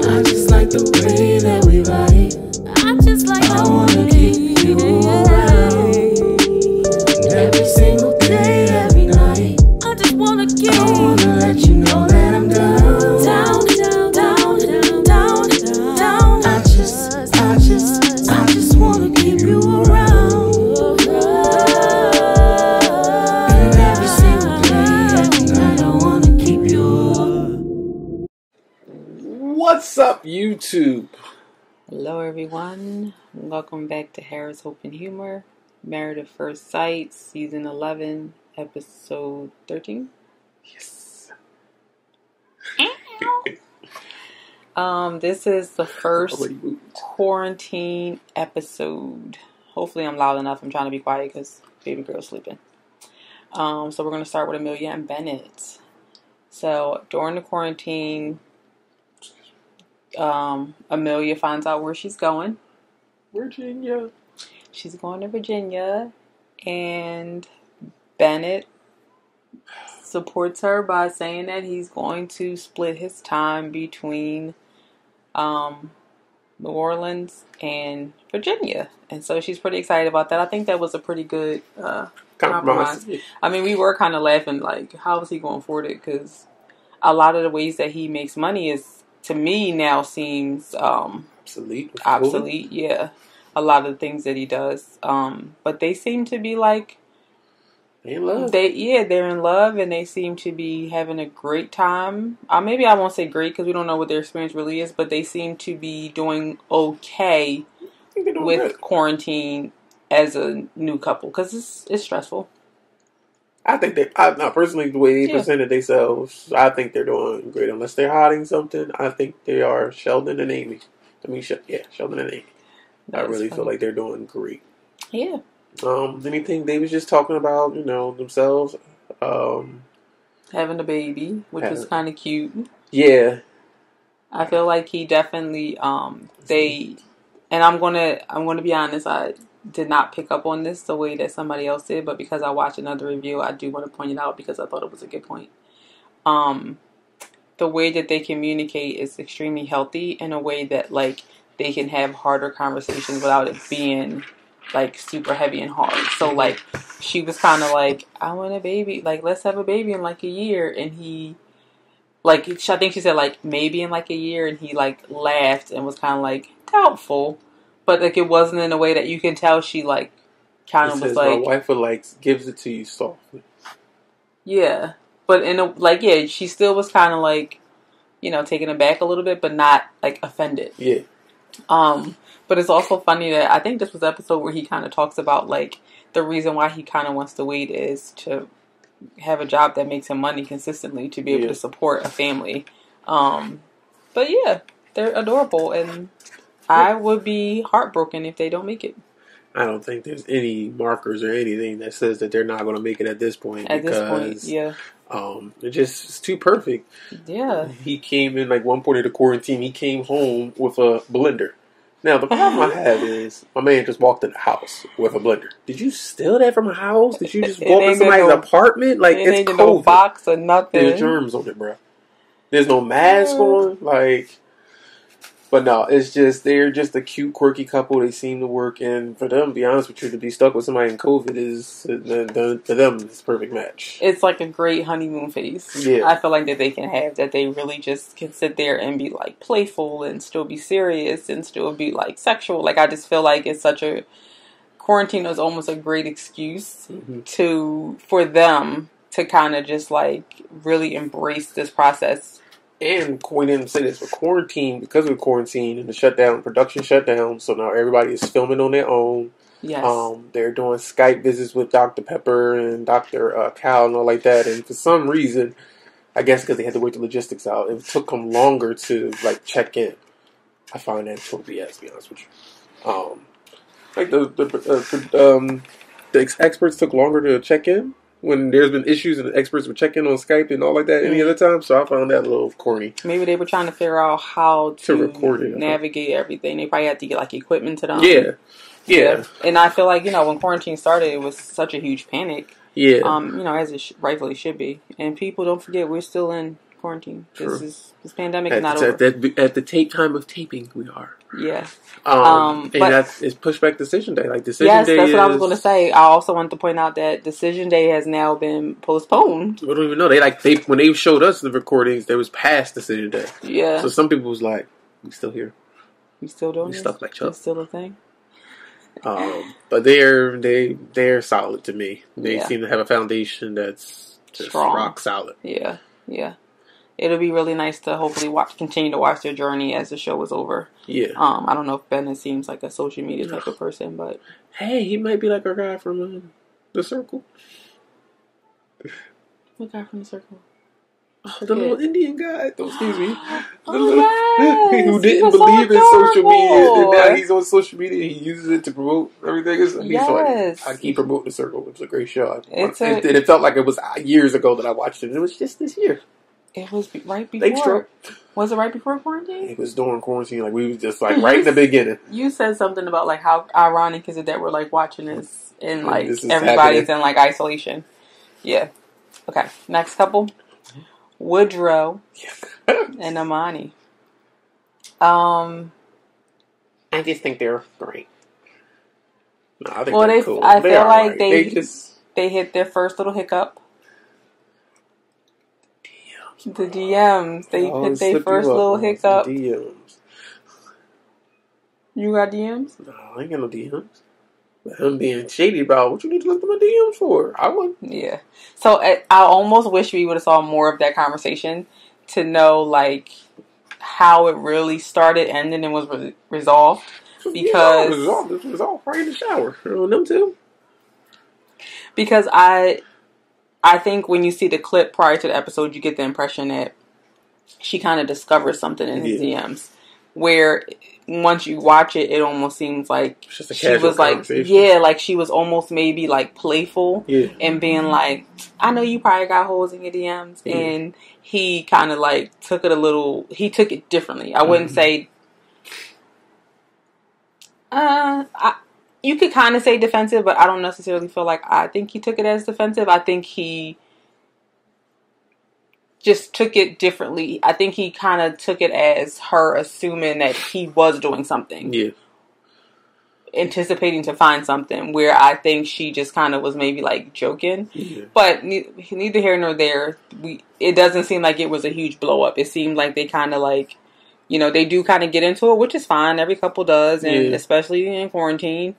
I just like the way that we ride. I wanna keep you around. Every single day, every night. I wanna let you know that I'm down. I just wanna keep you around. And every single day, every night, I wanna keep you. What's up, YouTube? Hello everyone, welcome back to Harris Hope and Humor, Married at First Sight, Season 11, Episode 13. Yes. This is the first quarantine episode. Hopefully I'm loud enough. I'm trying to be quiet because baby girl's sleeping. So we're going to start with Amelia and Bennett. So during the quarantine, Amelia finds out where she's going. Virginia. She's going to Virginia, and Bennett supports her by saying that he's going to split his time between New Orleans and Virginia. And so she's pretty excited about that. I think that was a pretty good compromise. I mean, we were kind of laughing, like, how is he going to afford it? Because a lot of the ways that he makes money is, to me, now seems obsolete. Yeah, a lot of the things that he does. But they seem to be like in love. They're in love, and they seem to be having a great time. Maybe I won't say great because we don't know what their experience really is, but they seem to be doing okay with quarantine as a new couple because it's stressful. I think personally, the way they presented themselves, I think they're doing great. Unless they're hiding something, I think they are Sheldon and Amy. Sheldon and Amy. I really feel like they're doing great. Yeah. Anything they was just talking about, themselves. Having a baby, which was kind of cute. Yeah. I feel like he definitely, and I'm gonna be honest, I did not pick up on this the way that somebody else did, but because I watched another review, I do want to point it out because I thought it was a good point. The way that they communicate is extremely healthy in a way that, like, they can have harder conversations without it being, like, super heavy and hard. So, like, she was kind of like, I want a baby. Like, let's have a baby in, like, a year. And he, like, I think she said, like, maybe in, like, a year. And he, like, laughed and was kind of, like, doubtful. But, like, it wasn't in a way that you can tell she, like, kind of was like... My wife would, like, gives it to you softly. Yeah. But, she still was kind of, like, taken aback a little bit, but not, like, offended. Yeah. But it's also funny that I think this was the episode where he kind of talks about, like, the reason why he kind of wants to wait is to have a job that makes him money consistently to be able to support a family. But, yeah, they're adorable, and... I would be heartbroken if they don't make it. I don't think there's any markers or anything that says that they're not going to make it at this point. It's too perfect. Yeah. He came in, like, one point of the quarantine, he came home with a blender. Now, the problem I have is, my man just walked in the house with a blender. Did you steal that from a house? Did you just walk in somebody's apartment? Like, it's COVID. No box or nothing. There's germs on it, bro. There's no mask on. Like... But no, it's just, they're just a cute, quirky couple. They seem to work. And for them, to be honest with you, to be stuck with somebody in COVID is, for them, it's a perfect match. It's like a great honeymoon phase. Yeah. I feel like that they can have, that they really just can sit there and be, like, playful and still be serious and still be, like, sexual. Like, I just feel like it's such a, quarantine is almost a great excuse for them to kind of just, like, really embrace this process. And we didn't say this, but quarantine, because of the quarantine and the shutdown, production shutdown, so now everybody is filming on their own. Yes. They're doing Skype visits with Dr. Pepper and Dr. Cal and all like that. And for some reason, I guess because they had to work the logistics out, it took them longer to, like, check in. I find that total BS, to be honest with you. Like the experts took longer to check in when there's been issues and the experts would check in on Skype and all like that any other time. So I found that a little corny. Maybe they were trying to figure out how to record it, navigate everything. They probably had to get, like, equipment to them. Yeah. And I feel like, when quarantine started, it was such a huge panic. Yeah. As it rightfully should be. And people, don't forget, we're still in quarantine. True. This pandemic is not over. At the tape time of taping, we are. Yeah. And but that is pushback decision day. Like decision day. Yes, that's what I was going to say. I also wanted to point out that decision day has now been postponed. We don't even know. When they showed us the recordings, there was past decision day. Yeah. So some people was like, "We still here. We still doing We this? stuck like Chuck." It's still a thing. But they're solid to me. They Yeah. seem to have a foundation that's just Strong. rock solid. Yeah. Yeah. It'll be really nice to hopefully continue to watch their journey as the show is over. Yeah. I don't know if Bennett seems like a social media type of person, but Hey, he might be like our guy from The Circle. what guy from The Circle? The little Indian guy. Excuse me. Yes, Who he didn't was so believe in social media. And adorable. now he's on social media. He uses it to promote everything. He's Yes. like, I keep promoting The Circle. It's a great show. It It felt like it was years ago that I watched it. It was just this year. It was right Thanks, before. Trump. Was it right before quarantine? It was during quarantine. Like, we was just like right in the beginning. You said something about like how ironic is it that we're like watching this and like This is everybody's happening. in like isolation. Yeah. Okay. Next couple. Woodrow and Amani. I just think they're great. No, I think Well, they're cool. I They feel are like right. they hit their first little hiccup. The DMs. They hit their first little hiccup. DMs. You got DMs? No, I ain't got no DMs. But him being shady about what you need to look at my DMs for. I wouldn't. Yeah. So I almost wish we would have saw more of that conversation to know like how it really started, ended, and was resolved. Because it was all right in the shower. On them two. Because I think when you see the clip prior to the episode, you get the impression that she kind of discovers something in his DMs. Where once you watch it, it almost seems like It's just a she casual was like, conversation. yeah, like she was almost maybe like playful and being like, I know you probably got holes in your DMs. Yeah. And he kind of like took it differently. I wouldn't say, you could kind of say defensive, but I don't necessarily feel like I think he took it as defensive. I think he just took it differently. I think he kind of took it as her assuming that he was doing something. Yeah. Anticipating to find something, where I think she just kind of was maybe like joking. Yeah. But neither here nor there. It doesn't seem like it was a huge blow up. It seemed like they kind of like, you know, they do kind of get into it, which is fine. Every couple does, and especially in quarantine.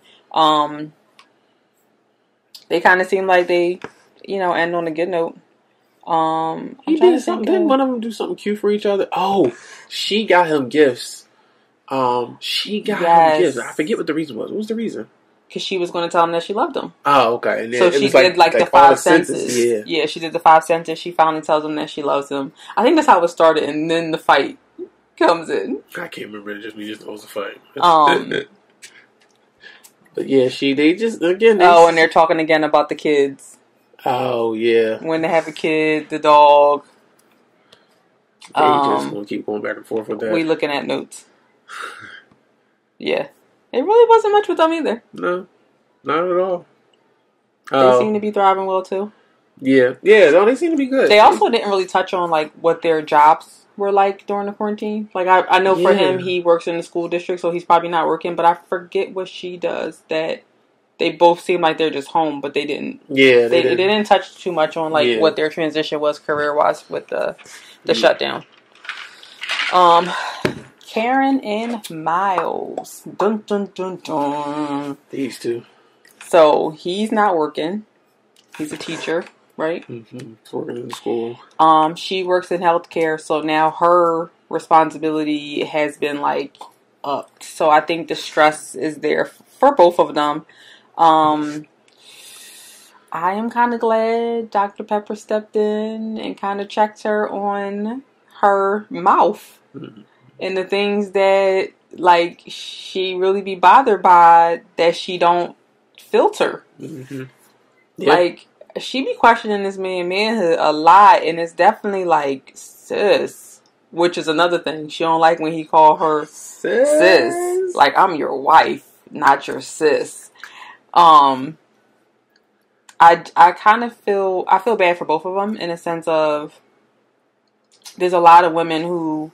They kind of seem like they, you know, end on a good note. He did something. Didn't one of them do something cute for each other? Oh, she got him gifts. Him gifts. I forget what the reason was. What was the reason? Because she was going to tell him that she loved him. Oh, okay. And then so she did like the 5 sentences. Yeah, she did the 5 sentences. She finally tells him that she loves him. I think that's how it started, and then the fight comes in. I can't remember. It just knows the fight. But yeah, and they're talking again about the kids. Oh, yeah. When they have a kid, the dog. They just going to keep going back and forth with that. We looking at notes. Yeah. It really wasn't much with them either. No. Not at all. They seem to be thriving well, too. Yeah. Yeah, no, they seem to be good. They also didn't really touch on, like, what their jobs were like during the quarantine. Like, I know for him, he works in the school district, so he's probably not working, but I forget what she does that... They both seem like they're just home, but they didn't. Yeah, they didn't touch too much on like what their transition was career wise with the shutdown. Karen and Miles, dun dun dun dun. These two. So he's not working. He's a teacher, right? Mm-hmm. He's working in school. She works in healthcare, so now her responsibility has been like upped. So I think the stress is there for both of them. I am kind of glad Dr. Pepper stepped in and kind of checked her on her mouth and the things that like she really be bothered by that she don't filter. Mm-hmm. Yeah. Like she be questioning this manhood a lot, and it's definitely like sis, which is another thing she don't like when he call her sis. Like I'm your wife, not your sis. I kind of feel bad for both of them in a sense of there's a lot of women who,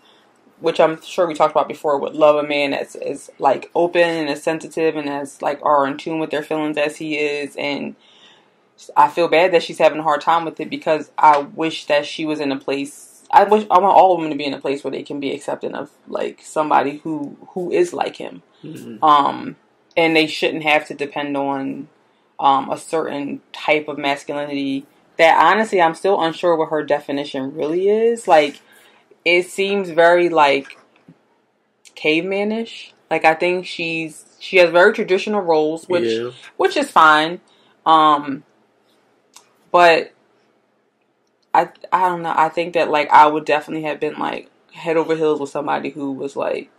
which I'm sure we talked about before, would love a man that's as like open and as sensitive and as like are in tune with their feelings as he is. And I feel bad that she's having a hard time with it because I wish that she was in a place. I want all women to be in a place where they can be accepting of like somebody who is like him. Mm-hmm. And they shouldn't have to depend on a certain type of masculinity that honestly I'm still unsure what her definition really is. Like, it seems very like cavemanish. Like, I think she has very traditional roles, which is fine. But I don't know. I think that like I would definitely have been like head over heels with somebody who was like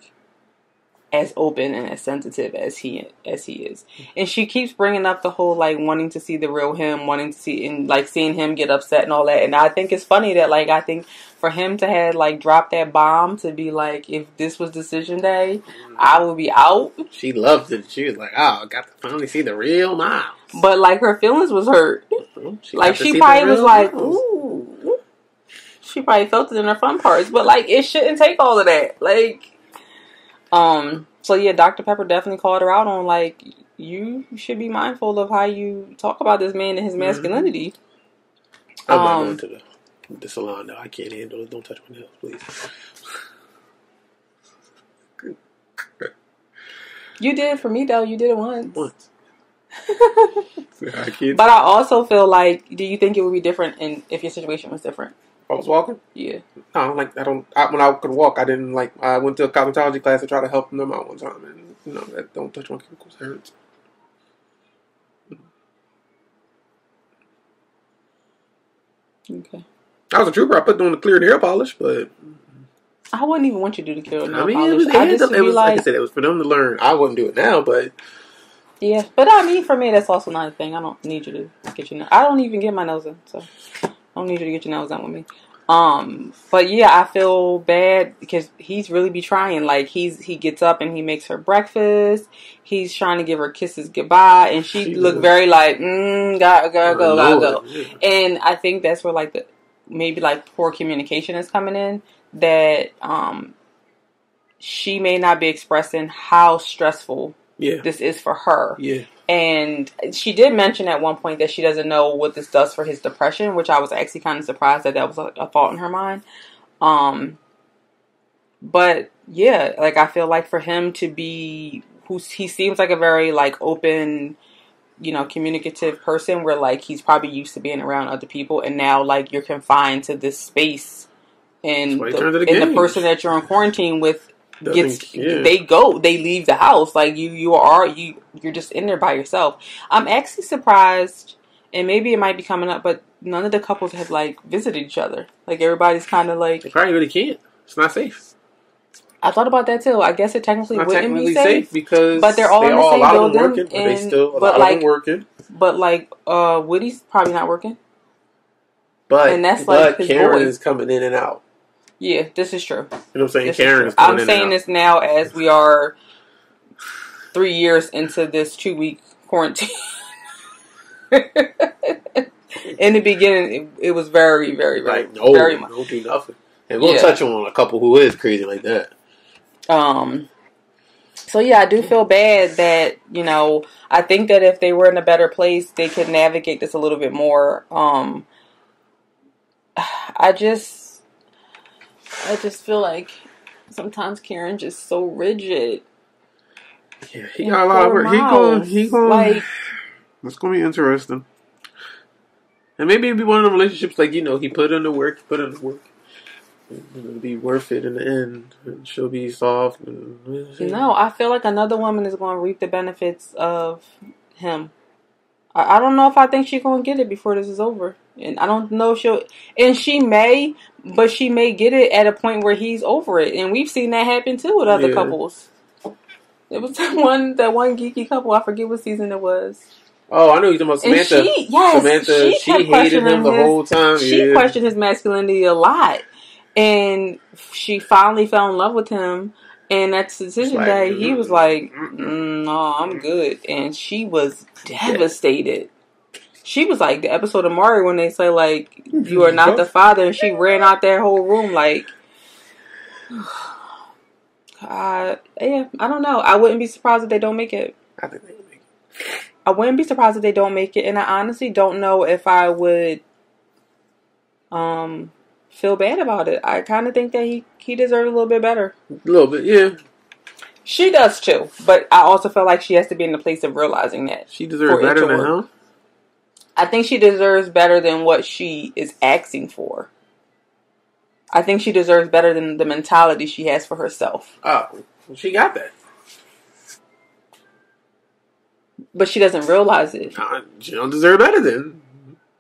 as open and as sensitive as he is. And she keeps bringing up the whole like wanting to see the real him, wanting to see and like seeing him get upset and all that. And I think it's funny that like I think for him to have like dropped that bomb to be like, if this was decision day, I would be out. She loved it. She was like, oh, I got to finally see the real Miles. But like her feelings was hurt. She probably was like, ooh. She probably felt it in her fun parts. But like it shouldn't take all of that. Like so yeah, Dr. Pepper definitely called her out on like, you should be mindful of how you talk about this man and his masculinity. I'm not going to the salon though. I can't handle it. Don't touch my nails, please. You did it for me though. You did it once. But I also feel like, do you think it would be different if your situation was different? I was walking? Yeah. When I could walk, I didn't like, I went to a cosmetology class to try to help them out one time. And, that don't touch my cuticles, it hurts. Okay. I was a trooper. I put on the clear hair polish, but I wouldn't even want you to do the clear hair polish. It was like I said, it was for them to learn. I wouldn't do it now, but yeah. But I mean, for me, that's also not a thing. I don't need you to get your nails. I don't even get my nails in, so I don't need you to get your nails done with me. But yeah, I feel bad because he's really be trying. Like he gets up and he makes her breakfast. He's trying to give her kisses goodbye, and she looked very like, gotta go. Yeah. And I think that's where like maybe like poor communication is coming in. That she may not be expressing how stressful this is for her. Yeah. And she did mention at one point that she doesn't know what this does for his depression, which I was actually kind of surprised that was a thought in her mind. But yeah, like I feel like for him to be he seems like a very like open, communicative person where like he's probably used to being around other people, and now like you're confined to this space, and the person that you're in quarantine with they leave the house. Like you're just in there by yourself. I'm actually surprised, and maybe it might be coming up, but none of the couples have like visited each other. Like everybody's kind of like, they probably really can't. It's not safe. I thought about that too. I guess it technically wouldn't be safe because but they're all in the same building. Working, but they still a lot of them working. But like Woody's probably not working. But Karen is coming in and out. Yeah, this is true. You know what I'm saying? Karen is coming in and out. I'm saying this now as we are 3 years into this 2-week quarantine. In the beginning, it was very, very, very, very much. Don't do nothing. And we'll touch on a couple who is crazy like that. So yeah, I do feel bad that, I think that if they were in a better place, they could navigate this a little bit more. I just feel like sometimes Karen just so rigid. Yeah, he got a lot of work. He going like, it's going to be interesting. And maybe it'll be one of the relationships like, he put in the work. It'll be worth it in the end. And she'll be soft. No, I feel like another woman is going to reap the benefits of him. I don't know if I think she's going to get it before this is over. And I don't know if she may get it at a point where he's over it. And we've seen that happen too with other couples. It was that one geeky couple. I forget what season it was. Oh, I know you're talking about Samantha. She hated him the whole time. She questioned his masculinity a lot. And she finally fell in love with him. And at decision day, he was like, no, I'm good. And she was devastated. She was like the episode of Mario when they say like you are not the father, and she ran out that whole room like. Yeah, I don't know. I wouldn't be surprised if they don't make it. I think they will make it. I wouldn't be surprised if they don't make it, and I honestly don't know if I would feel bad about it. I kind of think that he deserves a little bit better. A little bit, yeah. She does too, but I also feel like she has to be in the place of realizing that She deserves better than him. I think she deserves better than what she is asking for. I think she deserves better than the mentality she has for herself. Oh, well, she got that. But she doesn't realize it. She don't deserve better then.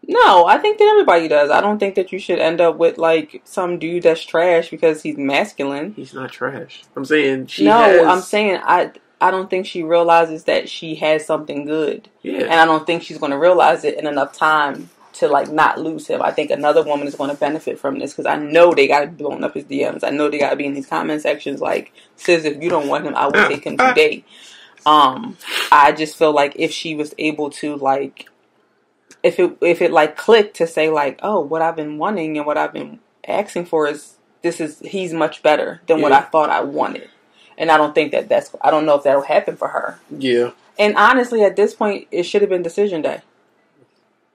No, I think that everybody does. I don't think that you should end up with like some dude that's trash because he's masculine. He's not trash. I'm saying I'm saying I don't think she realizes that she has something good. Yeah. And I don't think she's going to realize it in enough time to like not lose him. I think another woman is going to benefit from this because I know they got to be blowing up his DMs. I know they got to be in these comment sections like, sis, if you don't want him, I will take him today. I just feel like if she was able to like, if it like clicked to say like, oh, what I've been wanting and what I've been asking for he's much better than what I thought I wanted. And I don't think I don't know if that'll happen for her. Yeah. And honestly, at this point, it should have been decision day.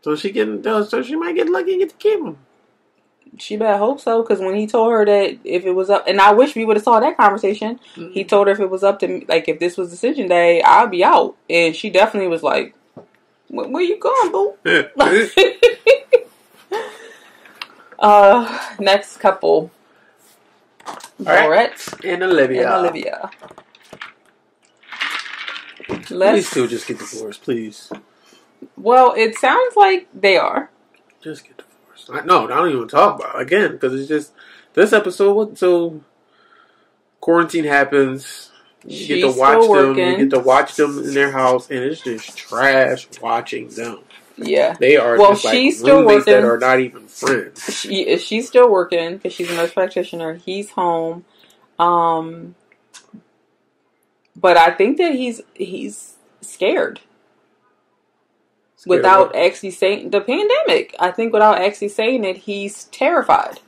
So she might get lucky and get to keep him. She better hope so, because when he told her that if it was up, and I wish we would have saw that conversation. Mm-hmm. He told her if it was up to me, like if this was decision day, I'll be out. And she definitely was like, "Where you going, boo?" Next couple, Brett and Olivia. Please still just get divorced, please. Well, it sounds like they are. Just get divorced. I don't even talk about it again because it's just this episode. So quarantine happens. You get to watch them. You get to watch them in their house, and it's just trash watching them. Yeah, they are. Well, just she's like still working. That are not even friends. She's still working because she's a nurse practitioner. He's home. But I think that he's scared. Without actually saying the pandemic. I think without actually saying it, he's terrified.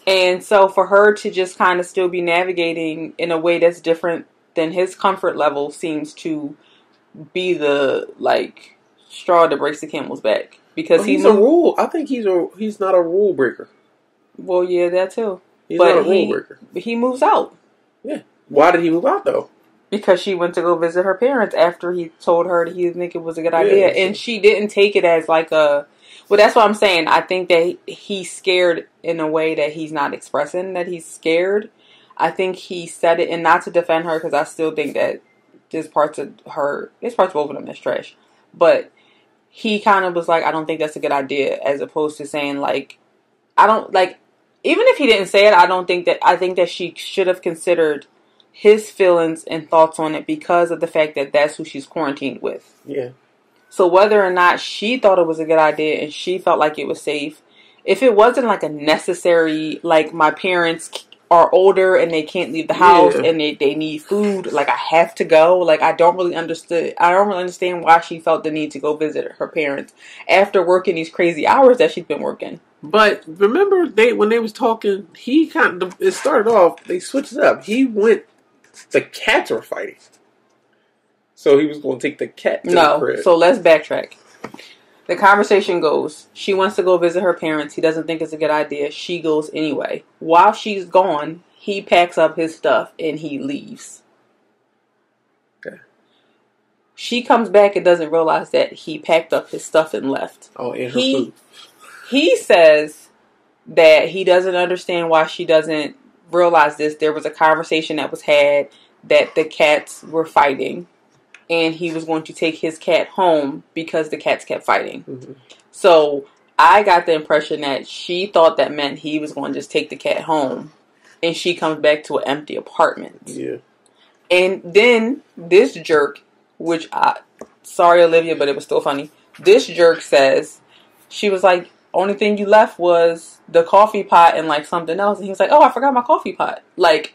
And so for her to just kind of still be navigating in a way that's different than his comfort level seems to be the like straw that breaks the camel's back. Because he's a rule. I think he's not a rule breaker. Well, yeah, that too. He's not a rule breaker. He moves out. Yeah. Why did he move out though? Because she went to go visit her parents after he told her that he didn't think it was a good idea. And she didn't take it as like a... Well, that's what I'm saying. I think that he's scared in a way that he's not expressing that he's scared. I think he said it, and not to defend her, because I still think that there's parts of both of them that's trash. But he kind of was like, I don't think that's a good idea, as opposed to saying like, I don't... Like, even if he didn't say it, I think that she should have considered his feelings and thoughts on it because of the fact that that's who she's quarantined with. Yeah. So whether or not she thought it was a good idea and she felt like it was safe, if it wasn't like a necessary, like my parents are older and they can't leave the house and they need food, like I have to go, like I don't really understand why she felt the need to go visit her parents after working these crazy hours that she's been working. But remember, when they was talking, it started off, they switched it up. The cats were fighting. So he was going to take the cat to the crib. So let's backtrack. The conversation goes, she wants to go visit her parents. He doesn't think it's a good idea. She goes anyway. While she's gone, he packs up his stuff and he leaves. Okay. She comes back and doesn't realize that he packed up his stuff and left. Oh, and her food. He says that he doesn't understand why she doesn't realize this. There was a conversation that was had that the cats were fighting, and he was going to take his cat home because the cats kept fighting. Mm-hmm. So I got the impression that she thought that meant he was going to just take the cat home, and she comes back to an empty apartment. Yeah. And then this jerk, sorry Olivia, but it was still funny. This jerk says, she was like, only thing you left was the coffee pot and like something else. And he was like, oh, I forgot my coffee pot. Like,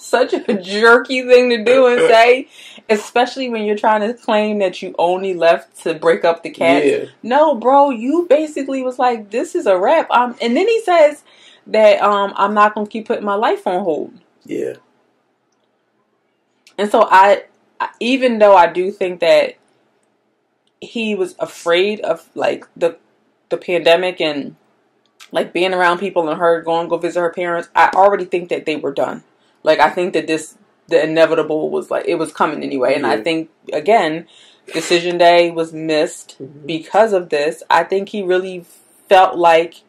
such a jerky thing to do and say, especially when you're trying to claim that you only left to break up the cats. Yeah. No, bro, you basically was like, this is a wrap. And then he says that I'm not going to keep putting my life on hold. Yeah. And so I even though I do think that he was afraid of like the pandemic and like being around people and her going to go visit her parents, I already think that they were done. Like, I think that the inevitable was like, it was coming anyway. And I think, again, decision day was missed because of this. I think he really felt like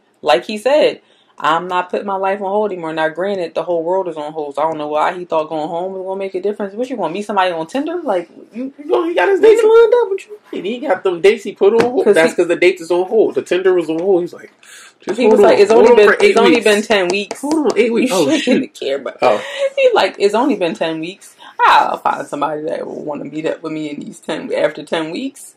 he said, I'm not putting my life on hold anymore. Now, granted, the whole world is on hold, so I don't know why he thought going home was going to make a difference. What, you going to meet somebody on Tinder? Like, he got his dates lined up. What you mean? He got them dates he put on hold. That's because the dates is on hold. The Tinder was on hold. He's like, it's only been 10 weeks. Hold on, 8 weeks. You shouldn't care, but he's like, it's only been 10 weeks. I'll find somebody that will want to meet up with me in these after 10 weeks.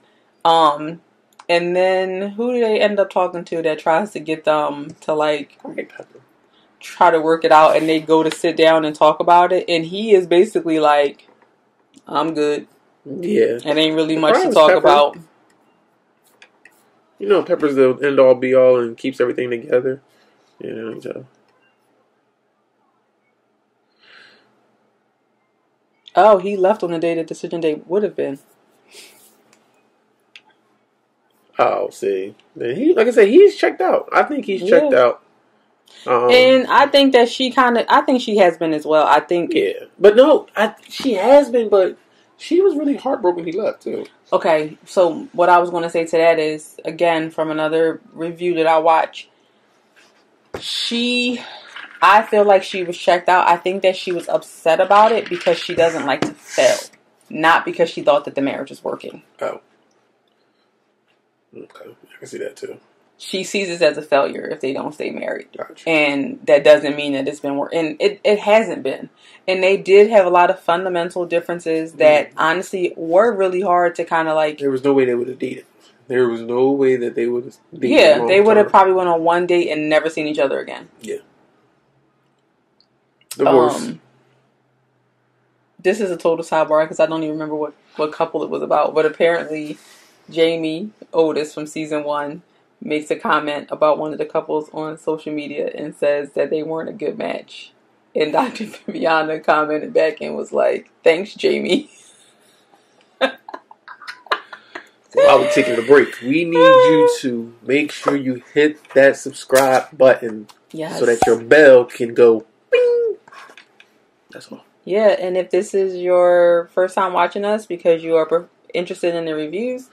And then who do they end up talking to that tries to get them to like try to work it out, and they go to sit down and talk about it, and he is basically like, I'm good. Yeah. It ain't really much to talk about. You know, Pepper's the end all be all and keeps everything together. You know, so. Oh, he left on the day that decision day would have been. Oh, see. He, like I said, he's checked out. I think he's checked out. And I think that I think she has been as well. I think. Yeah. But no, she has been, but she was really heartbroken he left, too. Okay, so what I was going to say to that is, again, from another review that I watched, I feel like she was checked out. I think that she was upset about it because she doesn't like to fail. Not because she thought that the marriage was working. Oh. Okay, I can see that too. She sees it as a failure if they don't stay married. Gotcha. And that doesn't mean that it's been working. And it hasn't been. And they did have a lot of fundamental differences that honestly were really hard to kind of like... There was no way they would have dated. There was no way that they would have dated. Yeah, they would have probably went on one date and never seen each other again. Yeah. Divorce. This is a total sidebar because I don't even remember what couple it was about. But apparently, Jamie Otis from season 1 makes a comment about one of the couples on social media and says that they weren't a good match. And Dr. Viviana commented back and was like, "Thanks, Jamie." While we're taking a break, we need you to make sure you hit that subscribe button so that your bell can go bing. That's all. Yeah, and if this is your first time watching us because you are interested in the reviews,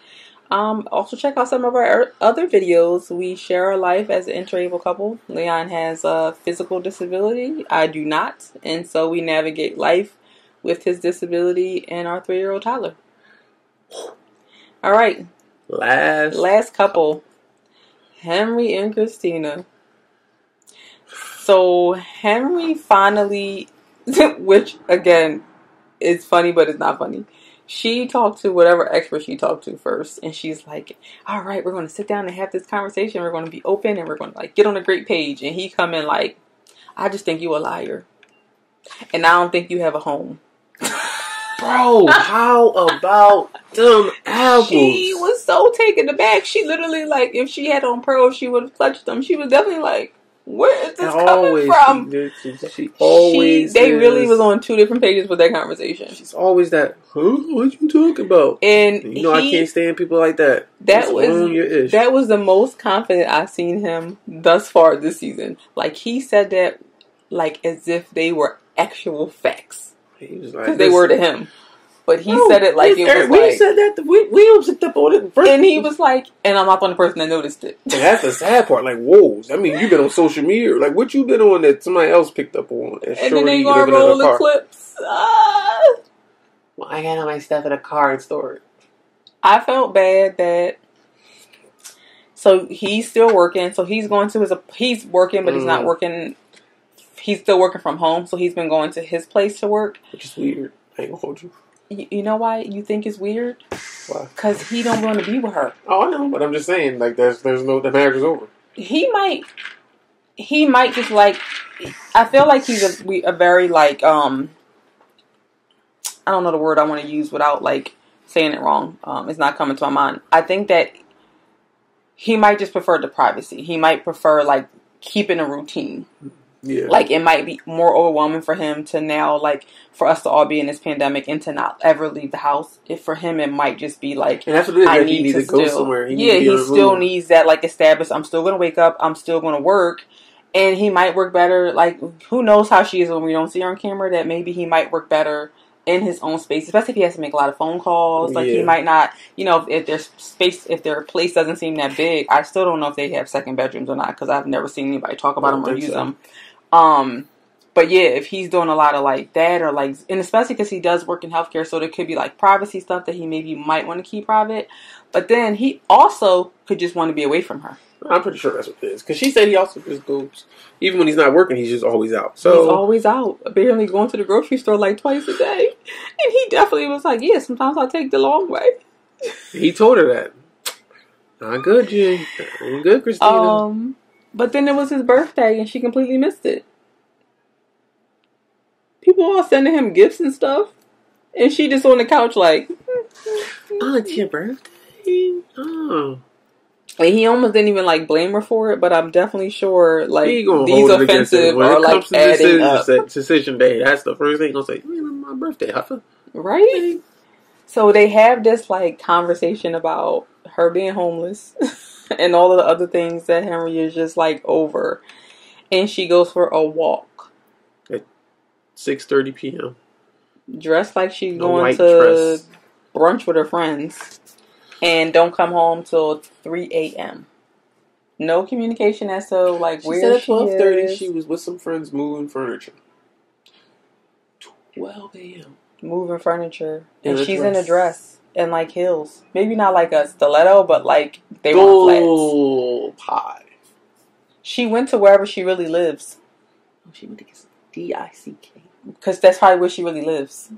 also check out some of our other videos. We share our life as an interable couple. Leon has a physical disability. I do not. And so we navigate life with his disability and our 3-year-old toddler. All right. Last couple. Henry and Christina. So Henry finally, which again is funny, but it's not funny. She talked to whatever expert she talked to first, and she's like, "All right, we're going to sit down and have this conversation. We're going to be open, and we're going to like get on a great page." And he come in like, "I just think you a liar, and I don't think you have a home." Bro, how about them apples? She was so taken aback. She literally like, if she had on pearls, she would have clutched them. She was definitely like, "Where is this coming from?" She always. They really was on 2 different pages with that conversation. She's always that. Huh? What you talking about? And you know, I can't stand people like that. That was the most confident I've seen him thus far this season. Like he said that, like as if they were actual facts. He was like, because they were to him. But he said it like it was we like... said that. We picked up on it first. And he was like... And I'm not the only person that noticed it. And that's the sad part. Like, whoa. I mean, you've been on social media. Like, what you been on that somebody else picked up on? And then they gonna roll the clips. Well, I got all my stuff in a car and store it. I felt bad that... So he's still working. So he's going to he's working, but he's not working... He's still working from home. So he's been going to his place to work. Which is weird. I ain't gonna hold you. You know why you think it's weird? Why? Because he don't want to be with her. Oh, I know, but I'm just saying, like, there's no, the marriage is over. He might just like, I feel like he's a very like, I don't know the word I want to use without like saying it wrong. It's not coming to my mind. I think that he might just prefer the privacy. He might prefer like keeping a routine. Yeah. Like, it might be more overwhelming for him to now, like, for us to all be in this pandemic and to not ever leave the house. If for him, it might just be like, and that's what it is, I that need he needs to go somewhere. He still needs that, like, established, I'm still going to wake up, I'm still going to work. And he might work better, like, who knows how she is when we don't see her on camera, that maybe he might work better in his own space, especially if he has to make a lot of phone calls. Like, he might not, you know, if their space, if their place doesn't seem that big. I still don't know if they have second bedrooms or not, because I've never seen anybody talk about them or use them. But yeah, if he's doing a lot of like that, or like, and especially because he does work in healthcare, so there could be like privacy stuff that he maybe might want to keep private. But then he also could just want to be away from her. I'm pretty sure that's what it is. Because she said he also just goes, even when he's not working, he's just always out. So he's always out. Apparently going to the grocery store like twice a day. And he definitely was like, yeah, sometimes I take the long way. He told her that. Not good, G. Not good, Christina. But then it was his birthday and she completely missed it. People all sending him gifts and stuff. And she just on the couch like, oh, it's your birthday? Oh. And he almost didn't even like blame her for it, but I'm definitely sure like these offensive are like adding up. Decision day, that's the first thing he's gonna say. My birthday, Huffa. Right? So they have this like conversation about her being homeless and all of the other things that Henry is just like over. And she goes for a walk at 6:30 p.m. dressed like she's going to brunch with her friends. And don't come home till 3 a.m. No communication as to like where she is. At 12:30, she was with some friends moving furniture. 12 a.m. Moving furniture, and she's in a dress and like heels. Maybe not like a stiletto, but like they want flats. Pie. She went to wherever she really lives. Oh, she went to D-I-C-K. Because that's probably where she really lives.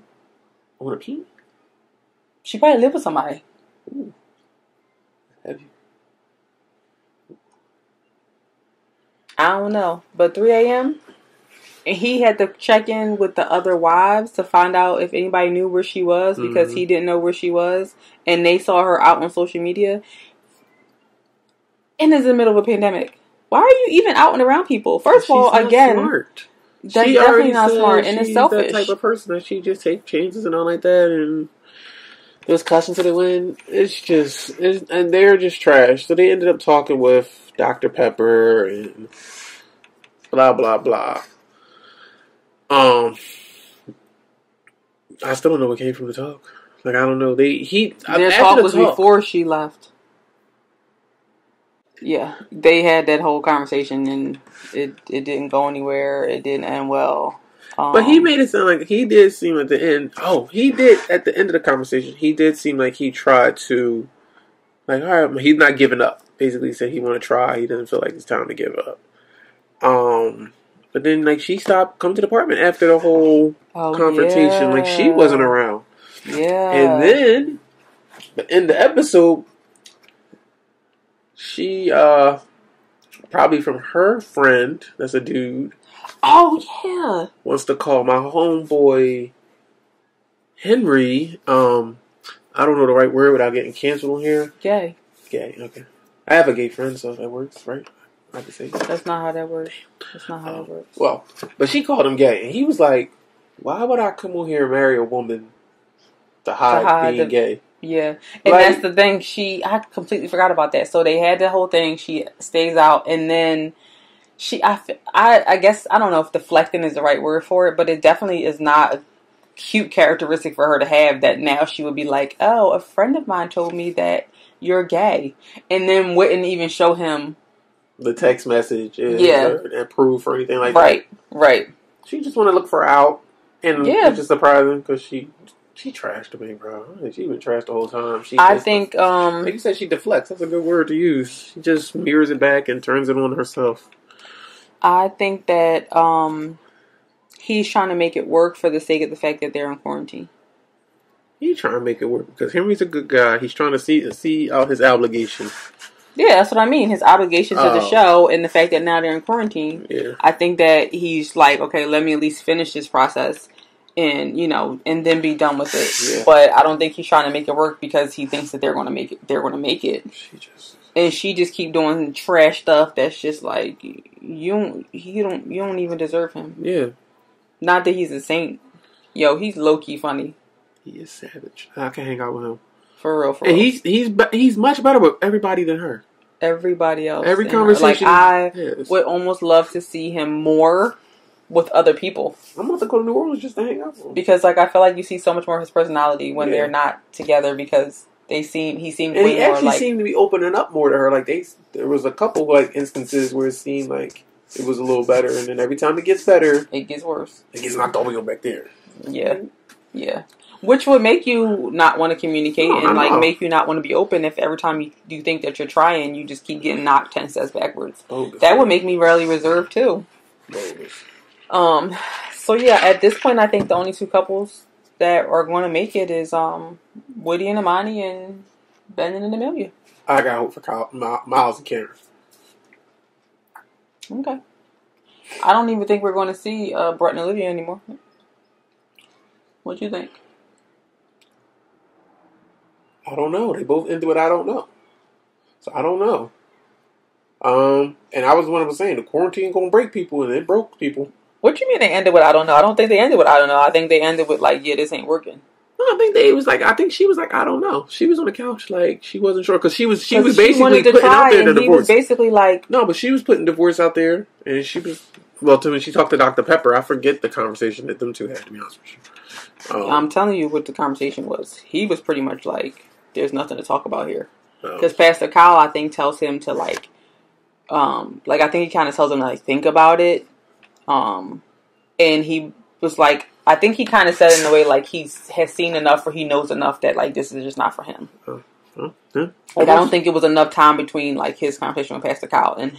On a key? She probably lived with somebody. Ooh. Heavy. I don't know. But 3 a.m. and he had to check in with the other wives to find out if anybody knew where she was because he didn't know where she was. And they saw her out on social media. And it's in the middle of a pandemic. Why are you even out and around people? First of all, again, smart. That's definitely not smart, and it's selfish. She's that type of person that she just takes chances and all like that, and there's caution to the wind. And they're just trash. So they ended up talking with Dr. Pepper and blah blah blah. I still don't know what came from the talk. Like, I don't know. Their talk was before she left. Yeah, they had that whole conversation, and it didn't go anywhere. It didn't end well. But he made it sound like he did seem at the end. Oh, he did at the end of the conversation. He did seem like he tried to, like, all right, he's not giving up. Basically, he said he want to try. He doesn't feel like it's time to give up. But then, like, she stopped coming to the apartment after the whole confrontation. Yeah. Like, she wasn't around. Yeah. And then, in the episode, she, probably from her friend, that's a dude. Oh, yeah. Wants to call my homeboy, Henry, I don't know the right word without getting canceled on here. Gay. Gay, okay. I have a gay friend, so that works, right? I can say that. That's not how that works. That's not how that works. Well, but she called him gay, and he was like, why would I come on here and marry a woman to hide being gay? Yeah, and like, that's the thing. I completely forgot about that. So they had the whole thing. She stays out, and then I guess, I don't know if deflecting is the right word for it, but it definitely is not a cute characteristic for her to have, that now she would be like, oh, a friend of mine told me that you're gay, and then wouldn't even show him the text message and proof or anything like that. Right. She just want to look for out, and it's just surprising because she trashed me, bro. She been trashed the whole time. I think, like you said, she deflects. That's a good word to use. She just mirrors it back and turns it on herself. I think that he's trying to make it work for the sake of the fact that they're in quarantine. He's trying to make it work because Henry's a good guy. He's trying to see out his obligation. Yeah, that's what I mean. His obligation to the show, and the fact that now they're in quarantine. Yeah. I think that he's like, okay, let me at least finish this process. and and then be done with it. Yeah. But I don't think he's trying to make it work because he thinks that they're going to make it. They're going to make it. She just keep doing trash stuff that's just like you don't even deserve him. Yeah. Not that he's a saint. Yo, he's low key funny. He is savage. I can hang out with him. For real. And he's much better with everybody than her. Everybody else. Every conversation. Like I would almost love to see him more with other people. I'm about to go to New Orleans just to hang out with him. Because I feel like you see so much more of his personality when they're not together because he seemed and way he more actually like seemed to be opening up more to her. Like there was a couple like instances where it seemed like it was a little better, and then every time it gets better, it gets worse. It gets knocked all the way back there. Yeah. Which would make you not want to communicate and make you not want to be open if every time you think that you're trying, you just keep getting knocked 10 steps backwards. That would make me really reserved too. So yeah, at this point, I think the only two couples that are going to make it is Woody and Imani and Ben and Amelia. I got hope for Miles and Karen. Okay. I don't even think we're going to see Brett and Olivia anymore. What do you think? I don't know. They both ended with I don't know. So I don't know. And I was the one that was saying the quarantine gonna break people, and it broke people. What you mean they ended with I don't know? I don't think they ended with I don't know. I think they ended with like, yeah, this ain't working. No, I think I think she was like, I don't know. She was on the couch like she wasn't sure because she was basically putting out there the divorce. He was basically like no, but she was putting divorce out there, and she was to when she talked to Dr. Pepper, I forget the conversation that them two had. To be honest with you, I'm telling you what the conversation was. He was pretty much like, "There's nothing to talk about here," because Pastor Kyle, I think, tells him to like I think he kind of tells him to like think about it, and he was like. I think he kind of said it in a way like he has seen enough or he knows enough that like this is just not for him. Like I don't think it was enough time between like his conversation with Pastor Kyle and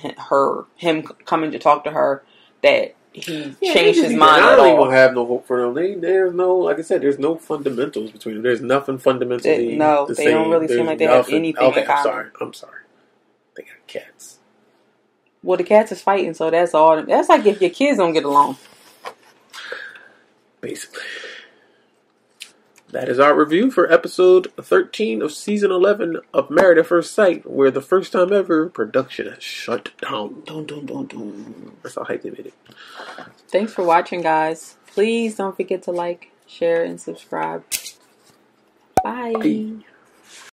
him coming to talk to her that he changed his mind. I don't even have no hope for them. There's no, like I said, there's no fundamentals between them. There's nothing fundamentally. They don't really seem like they have anything in common. I'm sorry. They got cats. Well, the cats is fighting, so that's all. That's like if your kids don't get along. Basically. That is our review for episode 13 of season 11 of Married at First Sight, where the first time ever production has shut down. That's how hype they made it. Thanks for watching, guys. Please don't forget to like, share, and subscribe. Bye.